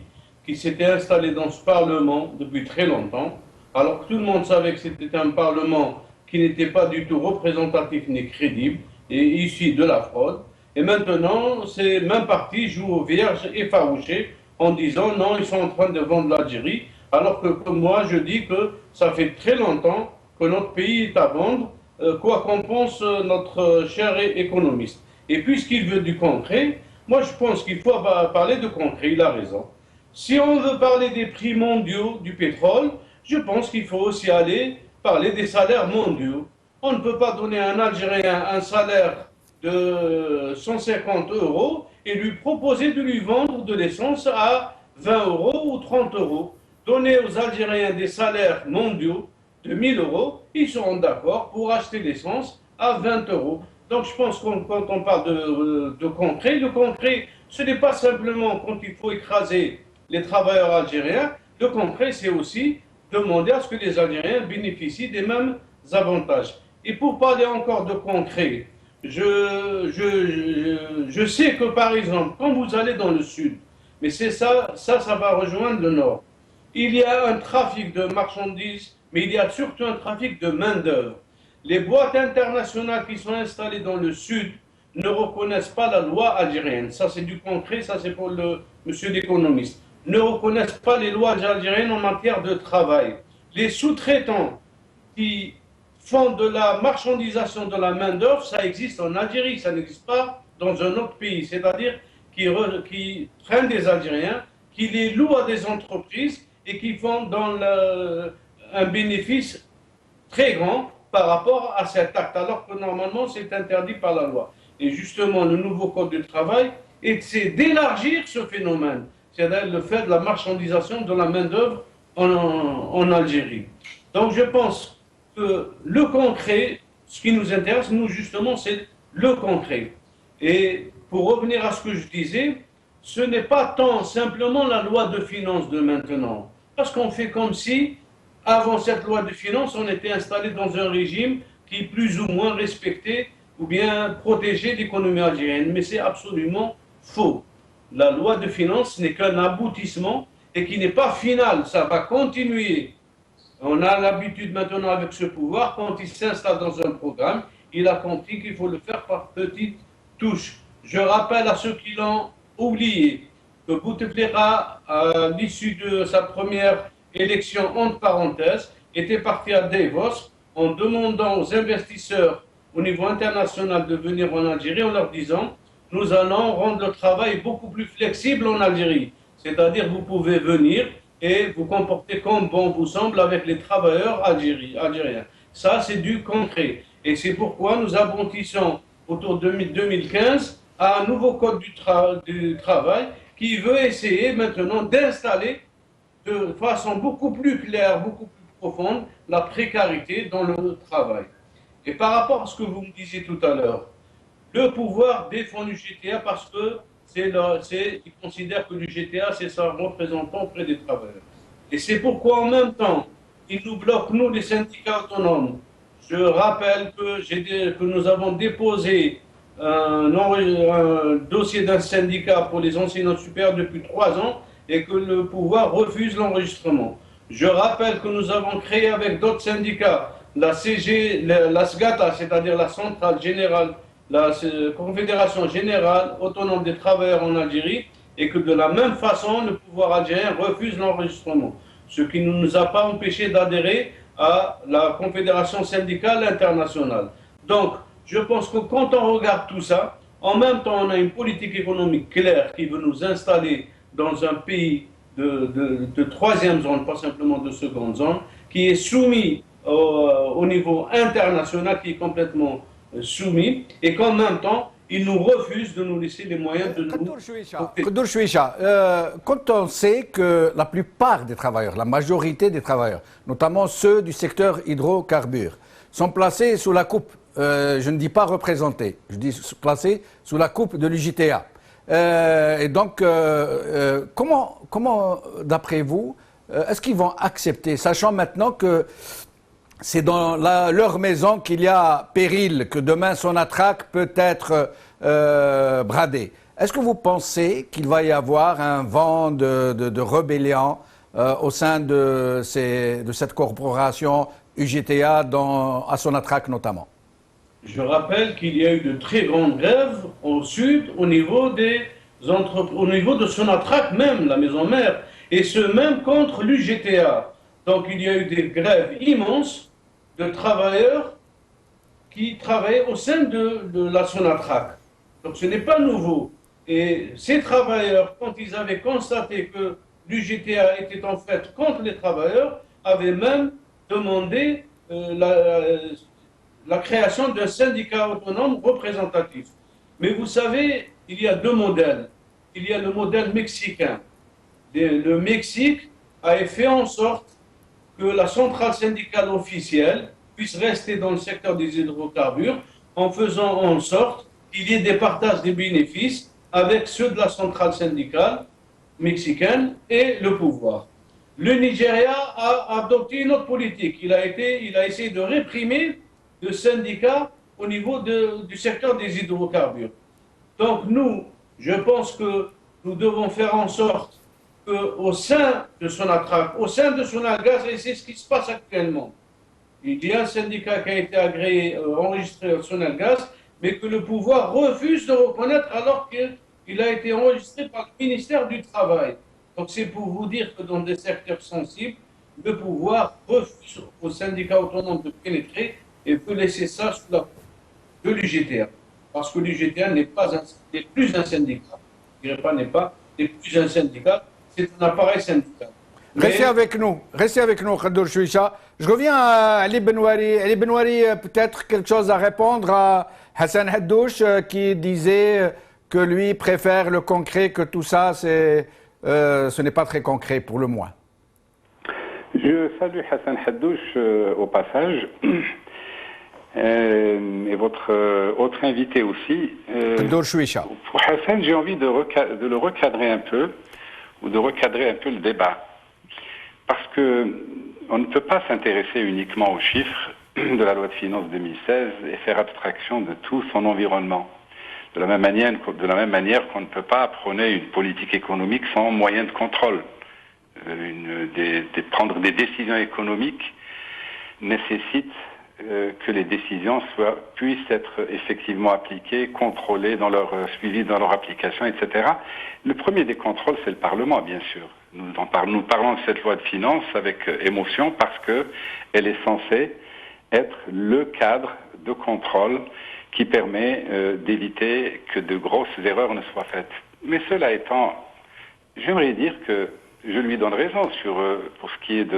[SPEAKER 4] qui s'étaient installés dans ce Parlement depuis très longtemps, alors que tout le monde savait que c'était un Parlement qui n'était pas du tout représentatif ni crédible, et issu de la fraude. Et maintenant, ces mêmes partis jouent aux vierges effarouchés en disant non, ils sont en train de vendre l'Algérie, alors que comme moi, je dis que ça fait très longtemps que notre pays est à vendre, quoi qu'en pense notre cher économiste. Et puisqu'il veut du concret, moi je pense qu'il faut parler de concret, il a raison. Si on veut parler des prix mondiaux du pétrole, je pense qu'il faut aussi aller parler des salaires mondiaux. On ne peut pas donner à un Algérien un salaire de 150 € et lui proposer de lui vendre de l'essence à 20 € ou 30 €. Donner aux Algériens des salaires mondiaux de 1 000 €, ils seront d'accord pour acheter l'essence à 20 €. Donc je pense que quand on parle de concret, le concret, ce n'est pas simplement quand il faut écraser les travailleurs algériens. Le concret, c'est aussi demander à ce que les Algériens bénéficient des mêmes avantages. Et pour parler encore de concret, je sais que par exemple, quand vous allez dans le sud, mais c'est ça va rejoindre le nord, il y a un trafic de marchandises, mais il y a surtout un trafic de main-d'œuvre. Les boîtes internationales qui sont installées dans le sud ne reconnaissent pas la loi algérienne. Ça, c'est du concret, ça, c'est pour le monsieur l'économiste. Ne reconnaissent pas les lois algériennes en matière de travail. Les sous-traitants qui font de la marchandisation de la main-d'œuvre, ça existe en Algérie, ça n'existe pas dans un autre pays. C'est-à-dire qui prennent des Algériens, qui les louent à des entreprises et qui font un bénéfice très grand par rapport à cet acte, alors que normalement c'est interdit par la loi. Et justement, le nouveau code du travail c'est d'élargir ce phénomène, c'est-à-dire le fait de la marchandisation de la main-d'œuvre en Algérie. Donc je pense que le concret, ce qui nous intéresse, nous justement, c'est le concret. Et pour revenir à ce que je disais, ce n'est pas tant simplement la loi de finances de maintenant, parce qu'on fait comme si avant cette loi de finances, on était installé dans un régime qui plus ou moins respectait ou bien protégeait l'économie algérienne. Mais c'est absolument faux. La loi de finances n'est qu'un aboutissement et qui n'est pas final. Ça va continuer. On a l'habitude maintenant avec ce pouvoir, quand il s'installe dans un programme, il a compris qu'il faut le faire par petites touches. Je rappelle à ceux qui l'ont oublié que Bouteflika, à l'issue de sa première élection entre parenthèses, était parti à Davos en demandant aux investisseurs au niveau international de venir en Algérie en leur disant « Nous allons rendre le travail beaucoup plus flexible en Algérie. C'est-à-dire vous pouvez venir et vous comporter comme bon vous semble avec les travailleurs algériens. » Ça, c'est du concret. Et c'est pourquoi nous aboutissons autour de 2015 à un nouveau code du travail qui veut essayer maintenant d'installer de façon beaucoup plus claire, beaucoup plus profonde, la précarité dans le travail. Et par rapport à ce que vous me disiez tout à l'heure, le pouvoir défend l'UGTA parce que il considère que l'UGTA, c'est son représentant auprès des travailleurs. Et c'est pourquoi en même temps, il nous bloque, nous, les syndicats autonomes. Je rappelle que nous avons déposé un dossier d'un syndicat pour les enseignants supérieurs depuis 3 ans et que le pouvoir refuse l'enregistrement. Je rappelle que nous avons créé avec d'autres syndicats la CG, la SGATA, c'est-à-dire la Centrale Générale, la Confédération Générale Autonome des Travailleurs en Algérie, et que de la même façon, le pouvoir algérien refuse l'enregistrement. Ce qui ne nous a pas empêché d'adhérer à la Confédération syndicale internationale. Donc, je pense que quand on regarde tout ça, en même temps, on a une politique économique claire qui veut nous installer dans un pays de troisième zone, pas simplement de seconde zone, qui est soumis au niveau international, qui est complètement soumis, et qu'en même temps, il nous refuse de nous laisser les moyens de nous...
[SPEAKER 1] Khadour Chouicha, quand on sait que la plupart des travailleurs, la majorité des travailleurs, notamment ceux du secteur hydrocarbures, sont placés sous la coupe, je ne dis pas représentés, je dis placés sous la coupe de l'UJTA. Et donc, comment d'après vous, est-ce qu'ils vont accepter, sachant maintenant que c'est dans leur maison qu'il y a péril, que demain Sonatrach peut être bradé. Est-ce que vous pensez qu'il va y avoir un vent de rébellion au sein de cette corporation UJTA, à Sonatrach notamment?
[SPEAKER 4] Je rappelle qu'il y a eu de très grandes grèves au sud, au niveau de Sonatrach même, la maison mère, et ce même contre l'UJTA. Donc il y a eu des grèves immenses de travailleurs qui travaillent au sein de la Sonatrach. Donc ce n'est pas nouveau. Et ces travailleurs, quand ils avaient constaté que l'UJTA était en fait contre les travailleurs, avaient même demandé la création d'un syndicat autonome représentatif. Mais vous savez, il y a deux modèles. Il y a le modèle mexicain. Le Mexique a fait en sorte que la centrale syndicale officielle puisse rester dans le secteur des hydrocarbures en faisant en sorte qu'il y ait des partages des bénéfices avec ceux de la centrale syndicale mexicaine et le pouvoir. Le Nigeria a adopté une autre politique. Il a essayé de réprimer le syndicat au niveau du secteur des hydrocarbures. Donc nous, je pense que nous devons faire en sorte qu'au sein de Sonatrach, au sein de Sonagaz, et c'est ce qui se passe actuellement, il y a un syndicat qui a été agréé, enregistré au Sonagaz, mais que le pouvoir refuse de reconnaître alors qu'il a été enregistré par le ministère du Travail. Donc c'est pour vous dire que dans des secteurs sensibles, le pouvoir refuse aux syndicats autonomes de pénétrer et peut laisser ça sous la coupe de l'UJTA. Parce que l'UJTA n'est plus un syndicat. Je ne dirais pas n'est pas, n'est plus un syndicat, c'est un appareil syndical.
[SPEAKER 1] Restez avec nous, Khadour Chouicha. Je reviens à Ali Benouari. Ali Benouari, peut-être quelque chose à répondre à Hassan Haddouche qui disait que lui préfère le concret, que tout ça, ce n'est pas très concret pour le moins.
[SPEAKER 5] Je salue Hassan Haddouche au passage et votre autre invité aussi.
[SPEAKER 1] Khadour Chouicha.
[SPEAKER 5] Pour Hassan, j'ai envie de le recadrer un peu, ou de recadrer un peu le débat. Parce qu'on ne peut pas s'intéresser uniquement aux chiffres de la loi de finances 2016 et faire abstraction de tout son environnement. De la même manière qu'on ne peut pas prôner une politique économique sans moyens de contrôle. Prendre des décisions économiques nécessite que les décisions puissent être effectivement appliquées, contrôlées dans leur suivi, dans leur application, etc. Le premier des contrôles, c'est le Parlement, bien sûr. Nous parlons de cette loi de finances avec émotion parce qu'elle est censée être le cadre de contrôle qui permet d'éviter que de grosses erreurs ne soient faites. Mais cela étant, j'aimerais dire que je lui donne raison pour ce qui est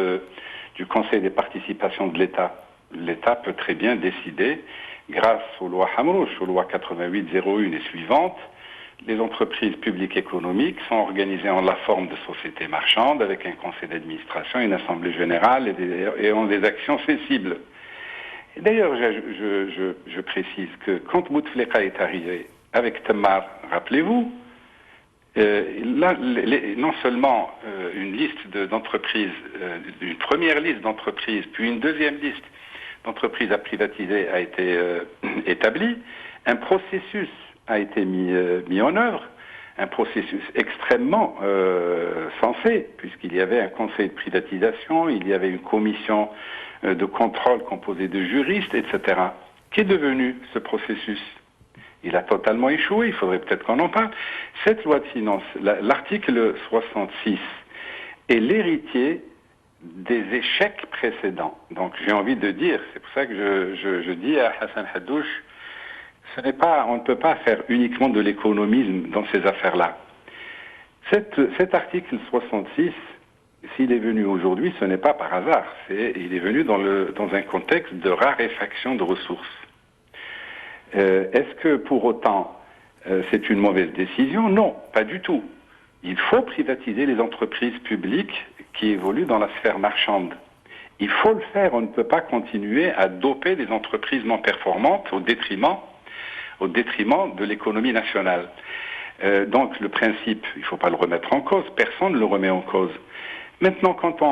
[SPEAKER 5] du Conseil des participations de l'État. L'État peut très bien décider, grâce aux lois Hamrouche, aux lois 88-01 et suivantes, les entreprises publiques économiques sont organisées en la forme de sociétés marchandes avec un conseil d'administration, une assemblée générale et ont des actions cessibles. Et d'ailleurs, je précise que quand Bouteflika est arrivé avec Tamar, rappelez-vous, là, non seulement une liste d'entreprises, une première liste d'entreprises, puis une deuxième liste d'entreprises à privatiser a été établie, un processus a été mis en œuvre un processus extrêmement sensé, puisqu'il y avait un conseil de privatisation, il y avait une commission de contrôle composée de juristes, etc. Qu'est devenu ce processus? Il a totalement échoué, il faudrait peut-être qu'on en parle. Cette loi de finances, l'article 66, est l'héritier des échecs précédents. Donc j'ai envie de dire, c'est pour ça que je dis à Hassan Haddouche, on ne peut pas faire uniquement de l'économisme dans ces affaires-là. Cet article 66, s'il est venu aujourd'hui, ce n'est pas par hasard. Il est venu dans un contexte de raréfaction de ressources. Est-ce que pour autant c'est une mauvaise décision? Non, pas du tout. Il faut privatiser les entreprises publiques qui évoluent dans la sphère marchande. Il faut le faire. On ne peut pas continuer à doper les entreprises non performantes au détriment de l'économie nationale. Donc le principe, il ne faut pas le remettre en cause. Personne ne le remet en cause. Maintenant, quand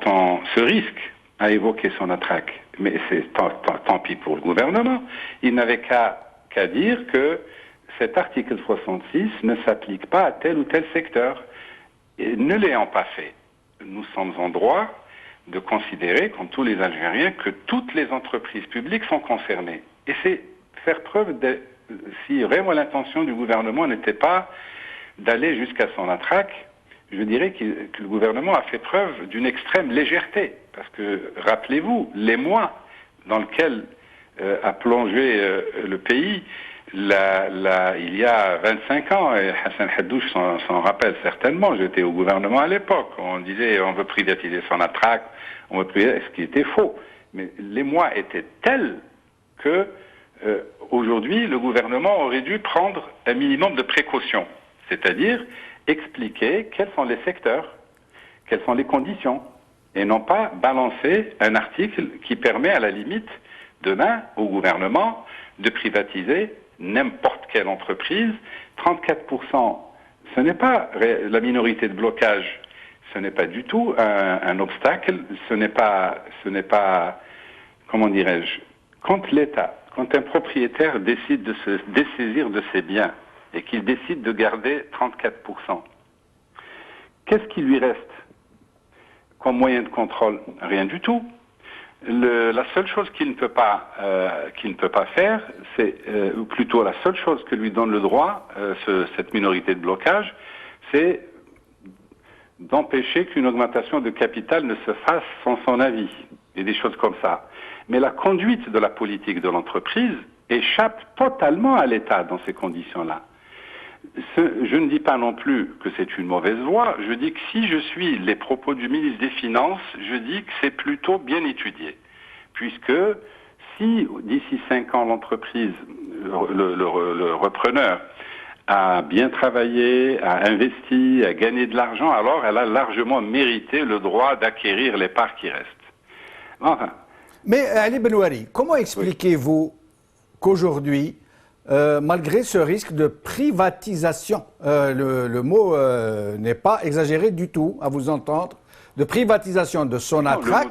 [SPEAKER 5] on se risque à évoquer son attraque, mais c'est tant pis pour le gouvernement, il n'avait qu'à dire que cet article 66 ne s'applique pas à tel ou tel secteur. Et ne l'ayant pas fait, nous sommes en droit de considérer, comme tous les Algériens, que toutes les entreprises publiques sont concernées. Et c'est faire preuve si vraiment l'intention du gouvernement n'était pas d'aller jusqu'à son attraque, je dirais que le gouvernement a fait preuve d'une extrême légèreté. Parce que, rappelez-vous, l'émoi dans lequel a plongé le pays il y a 25 ans, et Hassan Haddouche s'en rappelle certainement, j'étais au gouvernement à l'époque, on disait on veut privatiser son attraque, on veut privatiser, ce qui était faux. Mais l'émoi était tel que aujourd'hui le gouvernement aurait dû prendre un minimum de précautions, c'est-à-dire expliquer quels sont les secteurs, quelles sont les conditions, et non pas balancer un article qui permet à la limite demain au gouvernement de privatiser n'importe quelle entreprise. 34%, ce n'est pas la minorité de blocage, ce n'est pas du tout un obstacle, ce n'est pas, comment dirais-je, quand un propriétaire décide de se dessaisir de ses biens et qu'il décide de garder 34%, qu'est-ce qui lui reste comme moyen de contrôle? Rien du tout. La seule chose qu'il ne peut pas faire, c'est ou plutôt la seule chose que lui donne le droit, cette minorité de blocage, c'est d'empêcher qu'une augmentation de capital ne se fasse sans son avis, et des choses comme ça. Mais la conduite de la politique de l'entreprise échappe totalement à l'État dans ces conditions-là. Je ne dis pas non plus que c'est une mauvaise voie, je dis que si je suis les propos du ministre des Finances, je dis que c'est plutôt bien étudié. Puisque si d'ici 5 ans l'entreprise, le repreneur, a bien travaillé, a investi, a gagné de l'argent, alors elle a largement mérité le droit d'acquérir les parts qui restent. Enfin.
[SPEAKER 1] Mais Ali Benouari, comment expliquez-vous qu'aujourd'hui, malgré ce risque de privatisation, le mot n'est pas exagéré du tout à vous entendre, de privatisation de Sonatrach,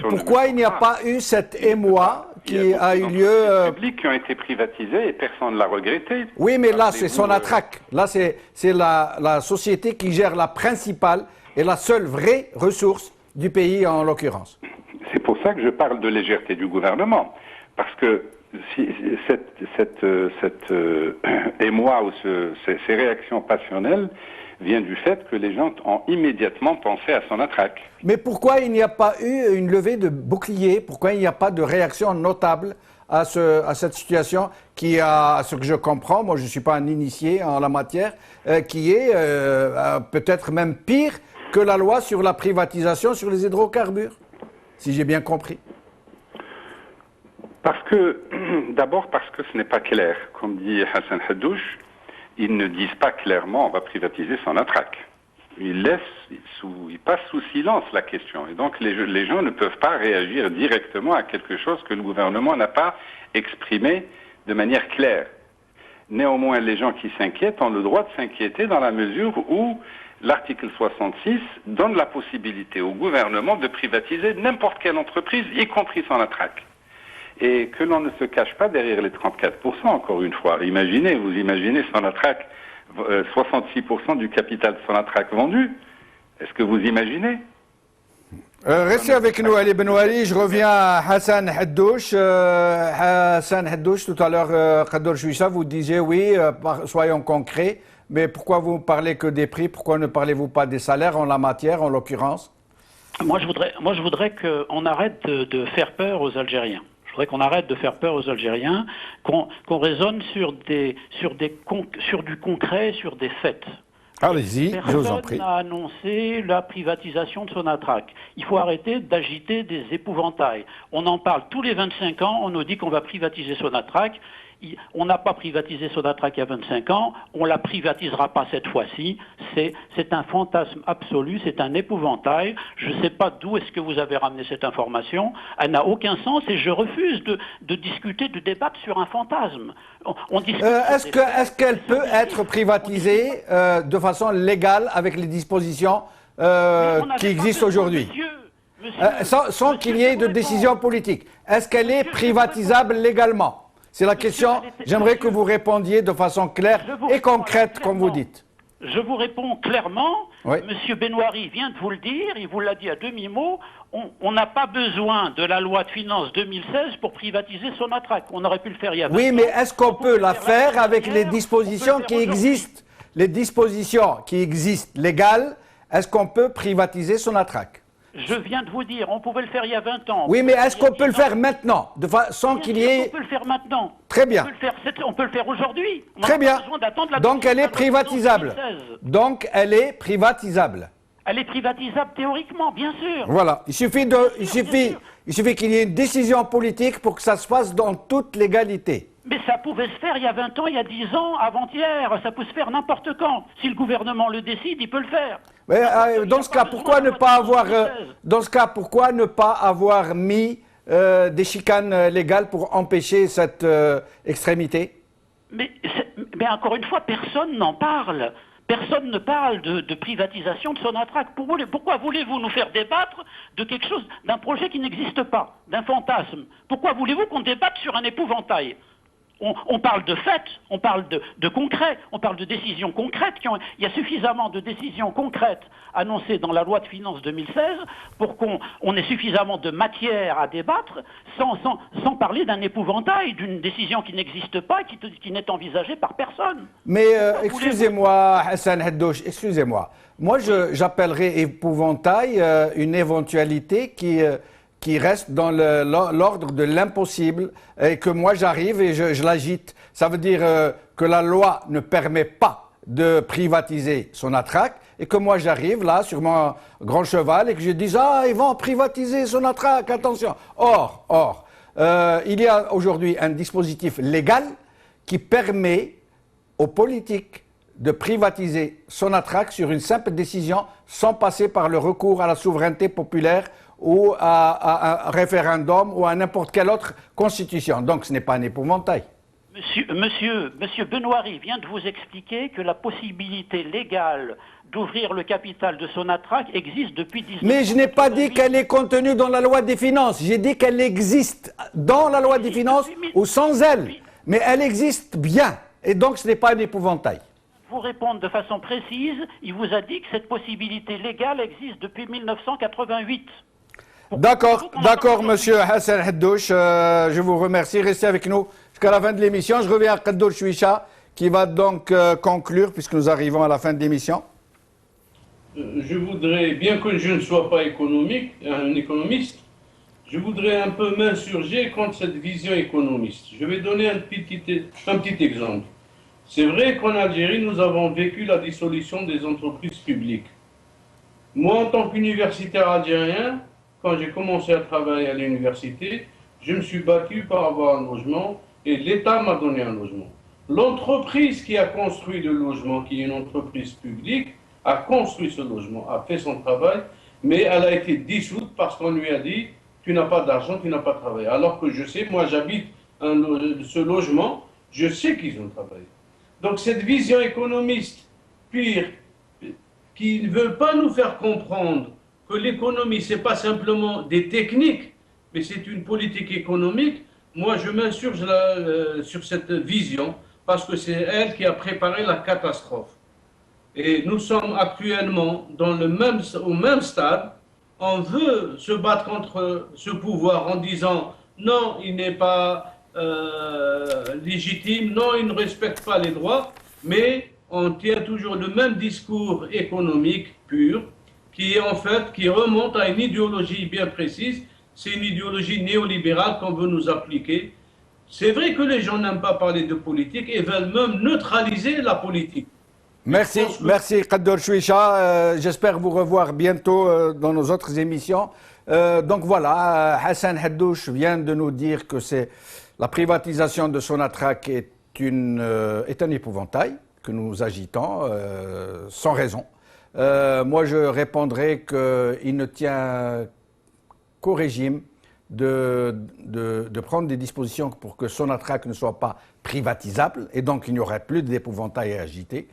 [SPEAKER 1] pourquoi il n'y a pas eu cet émoi qui a eu lieu
[SPEAKER 5] publics qui ont été privatisés et personne ne l'a regretté.
[SPEAKER 1] Oui, mais là c'est Sonatrach, là c'est la société qui gère la principale et la seule vraie ressource du pays en l'occurrence.
[SPEAKER 5] C'est pour ça que je parle de légèreté du gouvernement, parce que si cet émoi ou ces réactions passionnelles viennent du fait que les gens ont immédiatement pensé à Sonatrach.
[SPEAKER 1] Mais pourquoi il n'y a pas eu une levée de bouclier? Pourquoi il n'y a pas de réaction notable à cette situation qui a, à ce que je comprends, moi je ne suis pas un initié en la matière, qui est peut-être même pire que la loi sur la privatisation sur les hydrocarbures, si j'ai bien compris?
[SPEAKER 5] D'abord parce que ce n'est pas clair. Comme dit Hassan Haddouche, ils ne disent pas clairement on va privatiser Sonatrach. Ils passent sous silence la question. Et donc les gens ne peuvent pas réagir directement à quelque chose que le gouvernement n'a pas exprimé de manière claire. Néanmoins, les gens qui s'inquiètent ont le droit de s'inquiéter dans la mesure où l'article 66 donne la possibilité au gouvernement de privatiser n'importe quelle entreprise, y compris Sonatrach. et que l'on ne se cache pas derrière les 34%, encore une fois. Imaginez, vous imaginez Sonatrach, 66% du capital de Sonatrach vendu. Est-ce que vous imaginez?
[SPEAKER 1] Restez avec nous, Ali Benouali. Je reviens à Hassan Haddouche. Hassan Haddouche, tout à l'heure, Khadr Chouissa, vous disiez oui, soyons concrets. Mais pourquoi vous ne parlez que des prix? Pourquoi ne parlez-vous pas des salaires en la matière, en l'occurrence?
[SPEAKER 6] Moi, je voudrais qu'on arrête de faire peur aux Algériens. Je voudrais qu'on arrête de faire peur aux Algériens, qu'on raisonne sur du concret, sur des faits.
[SPEAKER 1] Allez-y, je vous en prie.
[SPEAKER 6] Personne n'a annoncé la privatisation de Sonatrach. Il faut arrêter d'agiter des épouvantails. On en parle tous les 25 ans, on nous dit qu'on va privatiser Sonatrach. On n'a pas privatisé Sonatrach il y a 25 ans, on ne la privatisera pas cette fois-ci. C'est un fantasme absolu, c'est un épouvantail. Je ne sais pas d'où est-ce que vous avez ramené cette information. Elle n'a aucun sens et je refuse de discuter, de débattre sur un fantasme.
[SPEAKER 1] Est-ce qu'elle peut être privatisée de façon légale avec les dispositions qui existent aujourd'hui, sans qu'il y ait de décision politique? Est-ce qu'elle est privatisable légalement? C'est la question. J'aimerais que vous répondiez de façon claire et concrète, comme vous dites.
[SPEAKER 6] Je vous réponds clairement.
[SPEAKER 1] Oui.
[SPEAKER 6] Monsieur Benouari vient de vous le dire, il vous l'a dit à demi-mot. On n'a pas besoin de la loi de finances 2016 pour privatiser Sonatrach. On aurait pu le faire il y a 20 ans.
[SPEAKER 1] Oui, mais est-ce qu'on peut la faire avec les dispositions qui existent? Les dispositions qui existent légales, est-ce qu'on peut privatiser Sonatrach?
[SPEAKER 6] Je viens de vous dire, on pouvait le faire il y a 20 ans.
[SPEAKER 1] Oui, mais est-ce qu'on peut le faire maintenant, sans qu'il y ait...
[SPEAKER 6] On peut le faire maintenant.
[SPEAKER 1] Très bien.
[SPEAKER 6] On peut le faire aujourd'hui.
[SPEAKER 1] Très bien. Donc elle est privatisable. Donc elle est privatisable.
[SPEAKER 6] Elle est privatisable théoriquement, bien sûr.
[SPEAKER 1] Voilà. Il suffit qu'il y ait une décision politique pour que ça se fasse dans toute légalité.
[SPEAKER 6] Mais ça pouvait se faire il y a 20 ans, il y a 10 ans, avant-hier. Ça peut se faire n'importe quand. Si le gouvernement le décide, il peut le faire.
[SPEAKER 1] Mais, dans ce cas, pourquoi ne pas avoir mis des chicanes légales pour empêcher cette extrémité?
[SPEAKER 6] Mais encore une fois, personne n'en parle. Personne ne parle de privatisation de Sonatrach. Pourquoi voulez-vous nous faire débattre de quelque chose, d'un projet qui n'existe pas, d'un fantasme? Pourquoi voulez-vous qu'on débatte sur un épouvantail? On parle de faits, on parle de concret, on parle de décisions concrètes. Il y a suffisamment de décisions concrètes annoncées dans la loi de finances 2016 pour qu'on ait suffisamment de matière à débattre sans parler d'un épouvantail, d'une décision qui n'existe pas, qui n'est envisagée par personne.
[SPEAKER 1] Mais excusez-moi, Hassan Haddouche, excusez-moi. Moi, j'appellerais épouvantail une éventualité qui reste dans l'ordre de l'impossible et que moi j'arrive et je l'agite. Ça veut dire que la loi ne permet pas de privatiser Sonatrach et que moi j'arrive là sur mon grand cheval et que je dis « Ah, ils vont privatiser Sonatrach, attention !» Or, il y a aujourd'hui un dispositif légal qui permet aux politiques de privatiser Sonatrach sur une simple décision sans passer par le recours à la souveraineté populaire ou à un référendum ou à n'importe quelle autre constitution. Donc ce n'est pas un épouvantail.
[SPEAKER 6] Monsieur Benouari vient de vous expliquer que la possibilité légale d'ouvrir le capital de Sonatrach existe depuis 1988.
[SPEAKER 1] Mais je n'ai pas dit qu'elle est contenue dans la loi des finances. J'ai dit qu'elle existe dans la loi des finances ou sans elle. Mais elle existe bien. Et donc ce n'est pas un épouvantail.
[SPEAKER 6] Pour répondre de façon précise, il vous a dit que cette possibilité légale existe depuis 1988.
[SPEAKER 1] D'accord, monsieur Hassan Haddouche, je vous remercie. Restez avec nous jusqu'à la fin de l'émission. Je reviens à Khadr Chouissa qui va donc conclure puisque nous arrivons à la fin de l'émission.
[SPEAKER 4] Je voudrais, bien que je ne sois pas un économiste, je voudrais un peu m'insurger contre cette vision économiste. Je vais donner un petit exemple. C'est vrai qu'en Algérie, nous avons vécu la dissolution des entreprises publiques. Moi, en tant qu'universitaire algérien, quand j'ai commencé à travailler à l'université, je me suis battu pour avoir un logement et l'État m'a donné un logement. L'entreprise qui a construit le logement, qui est une entreprise publique, a construit ce logement, a fait son travail, mais elle a été dissoute parce qu'on lui a dit « tu n'as pas d'argent, tu n'as pas travaillé ». Alors que je sais, moi j'habite ce logement, je sais qu'ils ont travaillé. Donc cette vision économiste pire, qui ne veut pas nous faire comprendre que l'économie, ce n'est pas simplement des techniques, mais c'est une politique économique, moi je m'insurge sur cette vision parce que c'est elle qui a préparé la catastrophe. Et nous sommes actuellement au même stade. On veut se battre contre ce pouvoir en disant non, il n'est pas légitime, non, il ne respecte pas les droits, mais on tient toujours le même discours économique pur qui remonte à une idéologie bien précise. C'est une idéologie néolibérale qu'on veut nous appliquer. C'est vrai que les gens n'aiment pas parler de politique et veulent même neutraliser la politique.
[SPEAKER 1] Merci, merci Khader Chouicha. J'espère vous revoir bientôt dans nos autres émissions. Donc voilà, Hassan Haddouche vient de nous dire que la privatisation de Sonatrach est un épouvantail que nous agitons sans raison. Moi, je répondrai qu'il ne tient qu'au régime de prendre des dispositions pour que Sonatrach ne soit pas privatisable et donc il n'y aurait plus d'épouvantail à agiter.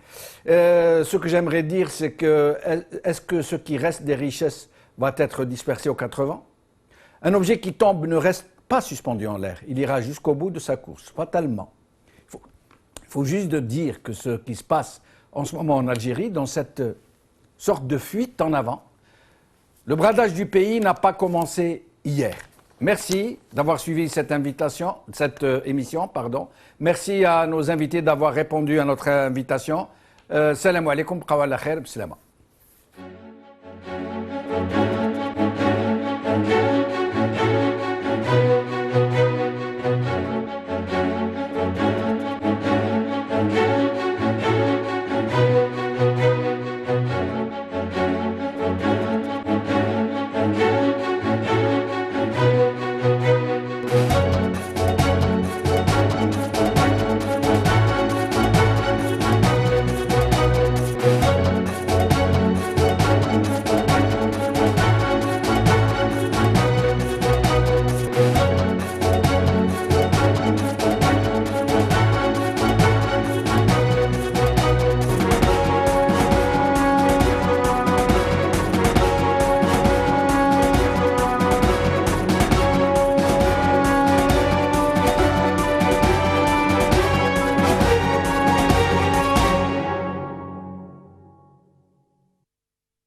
[SPEAKER 1] Ce que j'aimerais dire, c'est que est-ce que ce qui reste des richesses va être dispersé aux 4 vents? Un objet qui tombe ne reste pas suspendu en l'air, il ira jusqu'au bout de sa course, fatalement. Il faut juste dire que ce qui se passe en ce moment en Algérie, dans cette sorte de fuite en avant, le bradage du pays n'a pas commencé hier. Merci d'avoir suivi cette émission. Merci à nos invités d'avoir répondu à notre invitation. Salam alaikum, qawala khair, bislama.